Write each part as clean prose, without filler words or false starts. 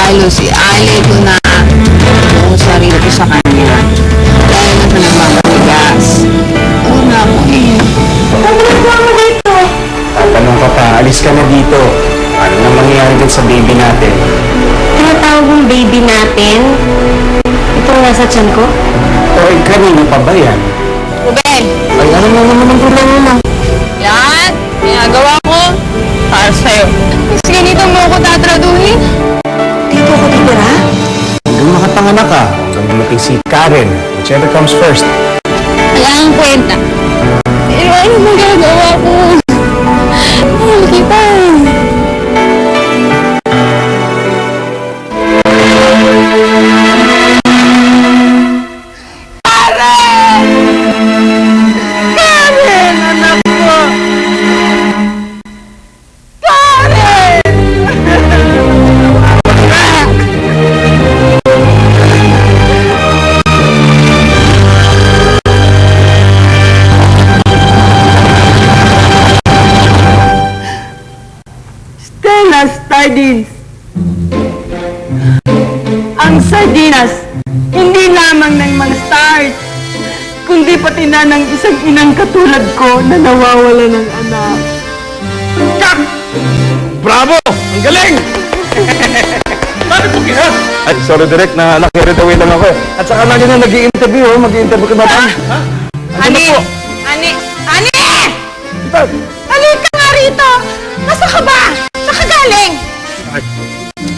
lalo si Ali ko na yung sarili ko sa kanya. Dahil na siya nagmamatigas. Una ko eh. Ano ba mo dito? Tatanong ka pa, alis ka na dito. Ano na mangyayari din sa baby natin? Tinatawag mong baby natin? Itong nasa tiyan ko? O kanino pa ba yan? Ruben! Ay, ano na naman ang problema mo? Yan! Ginagawa ko para sa'yo. Kasi ganito mo ako tatraduhin. Dito ako titira? Hanggang makapanganak ka, hanggang dumating si Karen, whichever comes first. Wala ang kwenta. Pero ano bang ginagawa ko? Mahal kita. Sardines. Ang sardinas, hindi lamang ng mga stars, kundi pati na ng isang inang katulad ko na nawawala ng anak. Kak! Bravo! Ang galing! Bakit mo kaya? Ay, sorry direct na naki-read away lang ako eh. At saka na din na nag-i-interview, oh. Mag-i-interview ka ba? Ha? Ani! Ani! Ani! Ito! Halika nga rito! Nasa ka ba? Saan ka galing?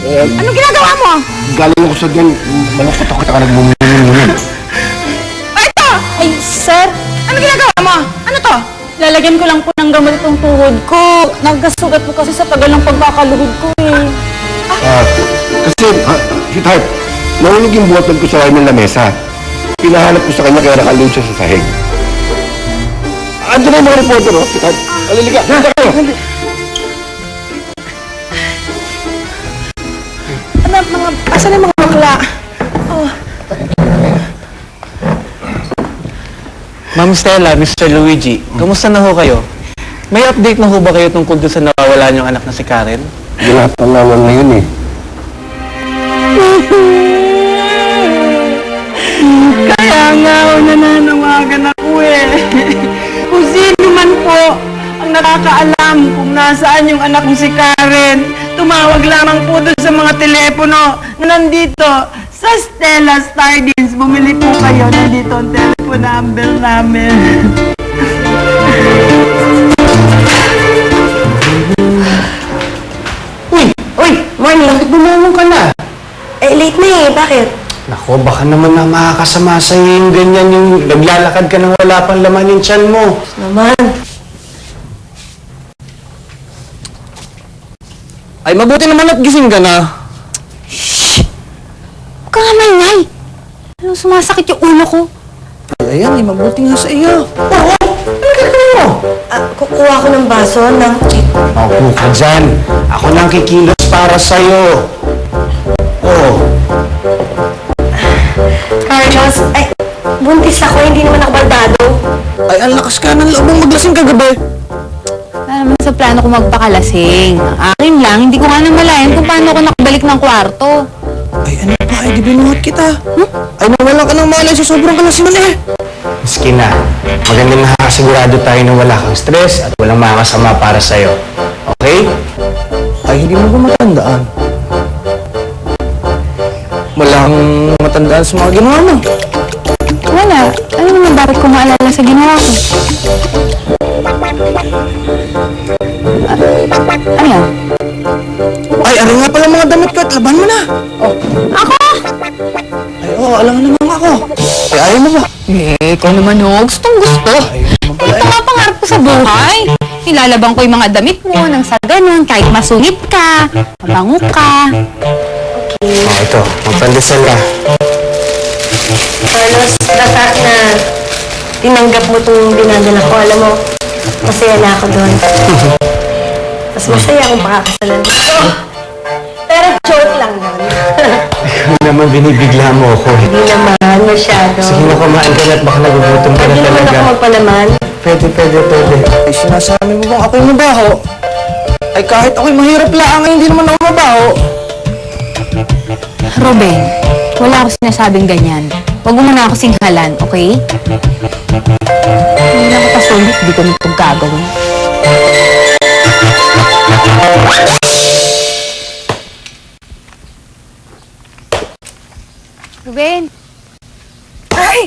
Anong ginagawa mo? Galing ako sa dyan, malakot ako taka nagmumunin. Ito! Ay, sir! Anong ginagawa mo? Ano to? Lalagyan ko lang po ng gamot itong tuhod ko. Nagkasugat po kasi sa tagal ng pagkakaluhod ko eh. Kasi, sweetheart, nahulog yung bottle ko sa ng lamesa. Pinahanap ko sa kanya kaya nakaluhod siya sa sahig. Andiyan na yung mga reporter, oh, sweetheart. Aliliga, handa kayo! Anak, asan yung mga bakla? Oh. Ma'am Stella, Mr. Luigi, kamusta na ho kayo? May update na ho ba kayo tungkol doon sa nawawala niyong anak na si Karen? Wala pa naman ngayon eh. Kaya nga ako nananawagan ako eh. Kung sino man po ang nakakaalam kung nasaan yung anak ko si Karen, tumawag lamang po doon sa mga telepono na nandito sa Stella Sardines. Bumili po kayo, nandito ang telephone number namin. Uy! Marnie, bakit bumulong ka na? Eh, late na eh. Bakit? Nako, baka naman na makakasama sa'yo yung ganyan, yung naglalakad ka nang wala pang laman yung tiyan mo. Naman. Ay, mabuti naman at gising ka na. Huwag ka nga maingay. Ano, sumasakit yung ulo ko. Ayan, ay mabuti nga sa iyo. Oo! Ano gagawin mo? Kukuha ko ng baso ng... Opo ka dyan. Ako nang kikilos para sa'yo. Oo. Carlos, ay, buntis ako. Hindi naman ako baldado. Ay, ang lakas ka ng loob mong maglasing kagabi. Wala naman sa plano ko magpakalasing. Akin lang, hindi ko nga namalayan kung paano ako nakabalik ng kwarto. Ay, ano pa? Ay, di binuhat kita. Ay, nawala ka ng malay sa sobrang kalasingan eh. Miski na, magandang nakakasigurado tayo na wala kang stress at walang makakasama para sa'yo. Okay? Ay, hindi mo ba matandaan? Walang matandaan sa mga ginawa mo. Wala. Ano naman bakit ko maalala sa ginawa ko? Ano yan? Ay, ano nga pala mga damit ko at laban mo na. Ako? Ay, oo, alam mo naman ako. Ay, ayaw mo ba? Eh, ikaw naman oh. Gustong gusto. Ito nga pangarap ko sa buhay. Ilalabang ko yung mga damit mo nang sa ganun, kahit masungit ka, mabango ka. Oh, ito. Magpandesal ka. Carlos, the fact na tinanggap mo itong dinadala ko, alam mo, masaya na ako doon. Mas masaya akong pakakasalan dito. Pero joke lang yun. Ikaw naman binibigla mo ako. Hindi naman, masyado. Sige na, kumain ka na at baka nagugutom ka na Hindi naman talaga. ako magpalaman. Pwede. Ay, sinasabi mo bang ako'y mabaho? Ay, kahit ako'y mahirap lang, ay hindi naman ako mabaho. Ruben, wala ako sinasabing ganyan. Huwag mo muna ako singhalan, okay? Hindi na ako pasulit, di ko nito gagawin. Ruben! Ay!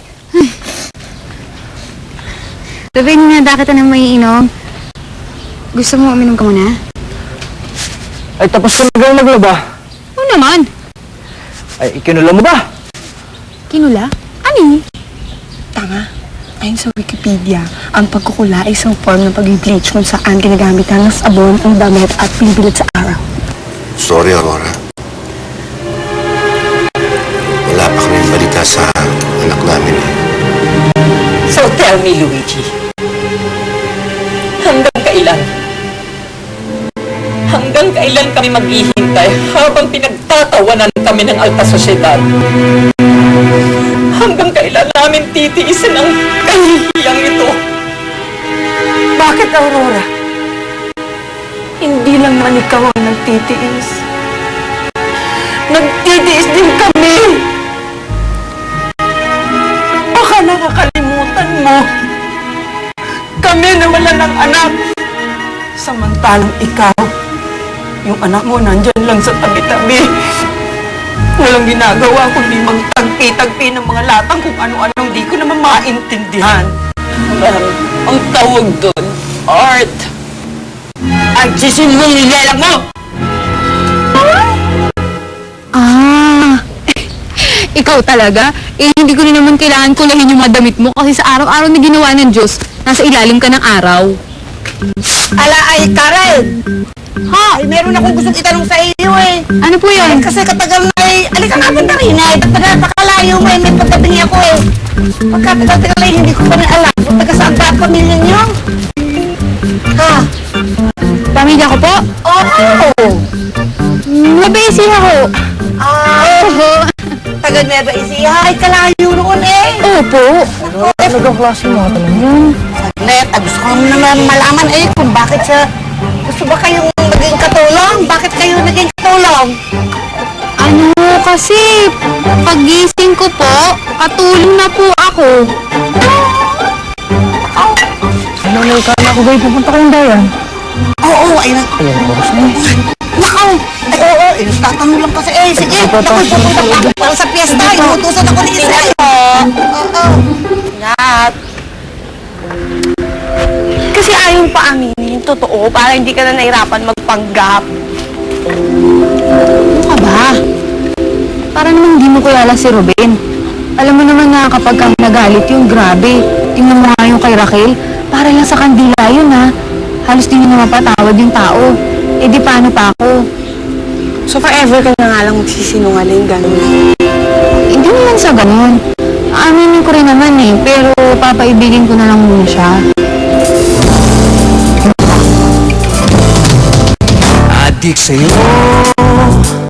Ruben, nada kita na may inom. Gusto mo uminom ka muna? Ay, tapos ka na maglaba. Oo naman. Ay, ikinula mo ba? Kinula? Ano? Tanga. Ayon sa Wikipedia, ang pagkukula ay isang form ng pag-bleach kung saan ginagamitan ng sabon ang damit at pinipilit sa araw. Sorry, Aurora. Wala pa kaming balita sa anak namin. So tell me, Luigi. Hanggang kailan? Hanggang kailan kami maghihintay habang pinagtatawanan kami ng alta sosyedad? Hanggang kailan namin titiisin ang kahihiyang ito? Bakit, Aurora? Hindi lang man ikaw ang nagtitiis. Nagtitiis din kami! Baka nakakalimutan mo. Kami na wala ng anak. Samantalang ikaw, yung anak mo nandyan lang sa tabi-tabi. Walang ginagawa kundi magtagpi-tagpi ng mga latang kung ano-anong di ko naman maintindihan. Ang tawag doon, art. Ang sisinmong nilalang mo! Ah, ikaw talaga? Eh, hindi ko na naman kailangan kulahin yung mga damit mo kasi sa araw-araw na ginawa ng Diyos, nasa ilalim ka ng araw. Ala ay, Karen! Ha? Ay, meron akong gusto itanong sa iyo eh. Ano po yun? Kasi katagal na eh. Alika nga punta rin eh. Napakalayo mo eh. May pagkabingi ako eh. Pagkatagal na eh, hindi ko pa rin alam. Kung taga saan ba ang pamilya niyo? Ha? Pamilya ko po? Oo! Mabesi ako. Oo! Taga Nueva Ecija. Ay, kalayo noon eh. Opo. Talagang klase mo ito yun. Saglit, gusto ko naman malaman eh kung bakit sa... Gusto ba kayong naging katulong? Bakit kayo naging katulong? Ano kasi, pagising ko po, katulong na po ako. Ano na ikala ko ba pupunta kayong dayan? Oo, ay nag... Ayan, oras na yun. Nakaw! Ay, oo, eh, nagtatanong lang kasi eh. Sige, nakoy pupunta pa para sa piyesta. Inutusan ako ni Israel. Oo. Ingat. Kasi ayaw pa aminin yung totoo para hindi ka na nahirapan magpanggap. Ano ka ba? Para naman hindi mo kilala si Ruben. Alam mo naman na kapag kang nagalit yung grabe. Tingnan mo nga yung kay Raquel. Para lang sa kandila yun ha. Halos di na mapatawad yung tao. Eh di paano pa ako? So forever ka na nga lang magsisinungaling, gano'n. Hindi naman sa ganun. Aminin ko rin naman eh. Pero papaibigin ko na lang muna siya. Adik sa'yo